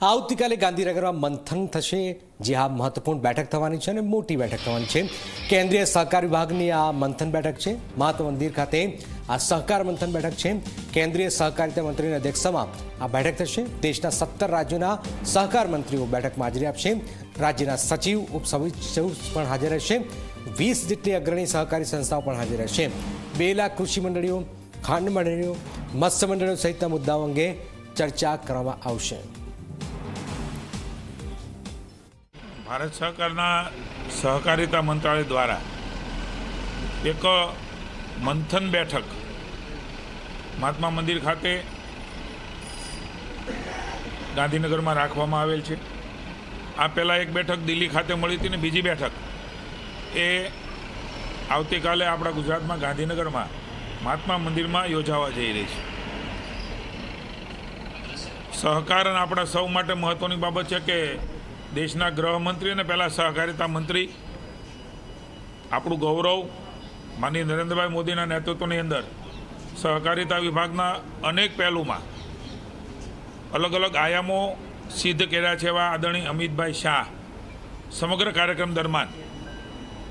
આવતીકાલે ગાંધીનગરમાં મંથન થશે, જે આ મહત્વપૂર્ણ બેઠક થવાની છે અને મોટી બેઠક થવાની છે। કેન્દ્રીય સહકાર વિભાગની આ મંથન બેઠક છે। મહાત્મા મંદિર ખાતે આ સહકાર મંથન બેઠક છે। કેન્દ્રીય સહકારિતા મંત્રીની અધ્યક્ષતામાં આ બેઠક થશે। દેશના 17 રાજ્યોના સહકાર મંત્રીઓ બેઠકમાં હાજરી આપશે। રાજ્યના સચિવ, ઉપસચિવ પણ હાજર રહેશે। 20 જેટલી અગ્રણી સહકારી સંસ્થાઓ પણ હાજર રહેશે। 2 લાખ કૃષિ મંડળીઓ, ખાંડ મંડળીઓ, મત્સ્ય મંડળીઓ સહિતના મુદ્દાઓ અંગે ચર્ચા કરવામાં આવશે। भारत सरकारना सहकारिता मंत्रालय द्वारा एक मंथन बैठक महात्मा मंदिर खाते गांधीनगर में राखवामां आवेल छे। आ पहला एक बैठक दिल्ली खाते मळी हती ने बीजी बैठक ए आवतीकाले आपणा गुजरात में गांधीनगर में महात्मा मंदिर में योजावा जई रही छे। सहकार आपणा सौ माटे महत्वनी बाबत है कि देशना गृहमंत्री ने पहला सहकारिता मंत्री આપણું ગૌરવ માનनीय નરેન્દ્રભાઈ મોદીના નેતૃત્વની અંદર સહકારિતા વિભાગના અનેક પહેલુમાં અલગ અલગ આયામો સિદ્ધ કર્યા છે એવા આદરણીય અમિતભાઈ શાહ સમગ્ર કાર્યક્રમ દરમિયાન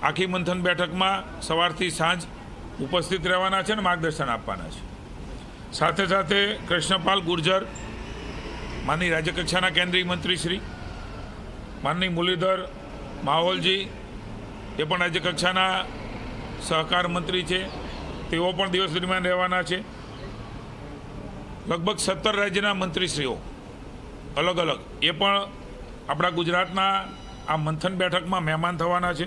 આખી મંથન બેઠકમાં સવારથી સાંજ ઉપસ્થિત રહેવાના છે અને માર્ગદર્શન આપવાના છે। સાથે સાથે કૃષ્ણપાલ ગુર્જર માનનીય રાજ્યકક્ષાના કેન્દ્રીય મંત્રી શ્રી माननीय मुरलीधर माहौल जी ये पण राज्य कक्षाना सहकार मंत्री है, तेओ पण दिवस दरमियान रहवाना छे। लगभग 17 राज्यना मंत्रीश्रीओ अलग अलग ये पण आपणा गुजरातना आ मंथन बैठक में मेहमान थवाना छे।